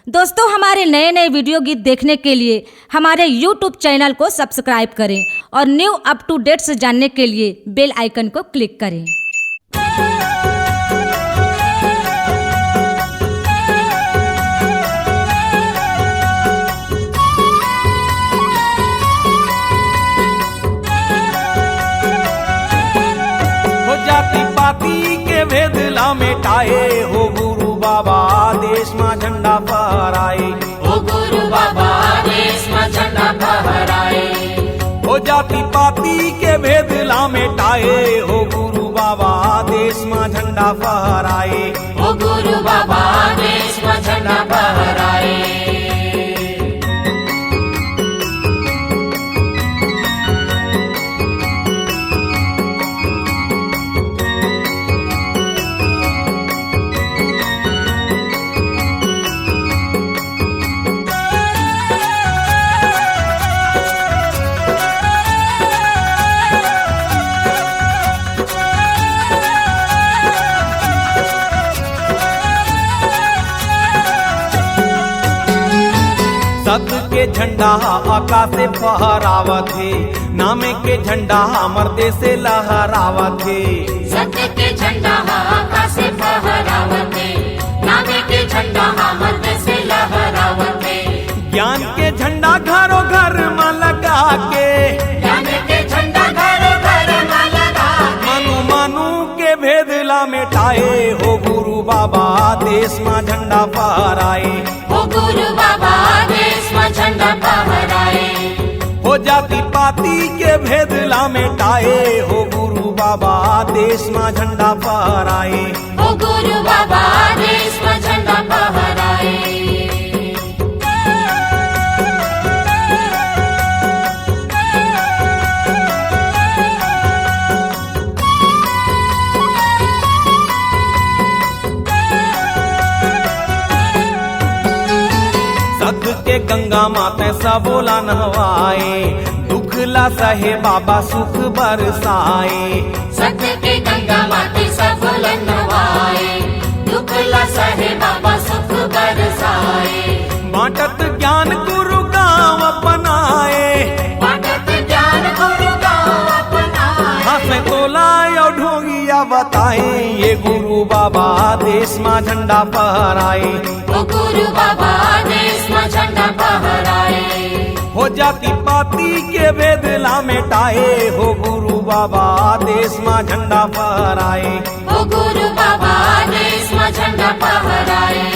दोस्तों, हमारे नए नए वीडियो गीत देखने के लिए हमारे YouTube चैनल को सब्सक्राइब करें और न्यू अप टू डेट्स जानने के लिए बेल आइकन को क्लिक करें। जाति पाति के भेद ला मिटाए हो गुरु बाबा देश में झंडा फहराए। हो गुरु बाबा देश में झंडा फहराए। हो जाति पाति के भेद ला मिटाए हो गुरु बाबा देश में झंडा फहराए। हो गुरु बाबा देश में झंडा फहराए। सत्य के झंडा आकाश से फहरावत है, नामे के झंडा हमर देश से लहरावत है। सत्य के झंडा आकाश से फहरावत है, नामे के झंडा हमर देश से लहरावत है। ज्ञान के झंडा घरों घर में लगा के, ज्ञान के झंडा घरों घर में लगा के, मनु मनु के भेद ला मिटाए हो गुरु बाबा देश में झंडा फहराए। हो गुरु बाबा देश में झंडा फहराए। हो जाति पाति के भेद ला मिटाए हो गुरु बाबा देश में झंडा फहराए। हो गुरु बाबा देश में झंडा फहराए। के गंगा माता सबोला नहवाए, दुख ला सहे बाबा सुख बरसाए। सत्य के गंगा माते सबोला नहवाए, दुख ला सहे बाबा सुख बरसाए। बांटत ज्ञान गुरु गाँव अपनाए, बांटत ज्ञान गुरु गाँव अपनाए। हंसे तोला यो ढोंगिया बताए ये गुरु बाबा देश में झंडा फहराए। हो गुरु बाबा देश में झंडा फहराए। हो जाति पाति के भेद ला मिटाए हो गुरु बाबा देश में झंडा फहराए। हो गुरु बाबा देश में झंडा फहराए।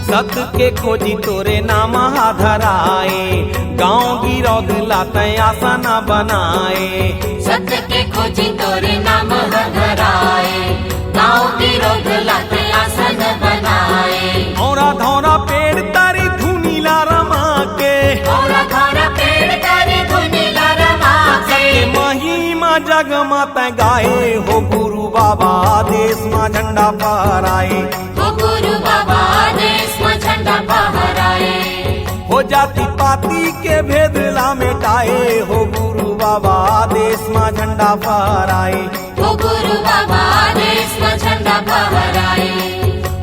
सत्य के खोजी तोरे नाम धराए, गाँव गिरौद लाते आसन बनाए। सत्य के खोजी तोरे नाम धराए, गाँव गिरौद लाते आसन बनाए। औरा धौरा पेड़ तारी धुनीला रमा के, औरा धौरा पेड़ तारी धुनीला रमा के। महिमा जगमत गाए हो गुरु बाबा देश में झंडा फहराए। हो गुरु बाबा देश में झंडा फहराए। हो जाति पाति के भेद ला मिटाए हो गुरु बाबा देश में झंडा फहराए। हो गुरु बाबा देश में झंडा फहराए।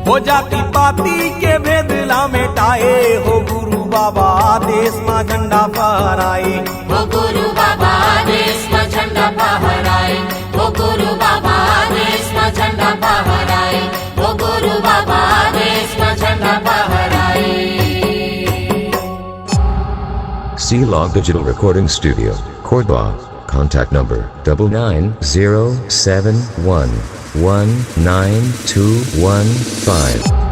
हो जाति पाति के भेद ला मिटाए हो गुरु बाबा देश में झंडा फहराए। हो गुरु बाबा देश में झंडा फहराए। हो गुरु बाबा देश में झंडा फहराए। हो गुरु बाबा देश में झंडा फहराए। C-Log Digital Recording Studio, Cordoba. Contact number 9907119215.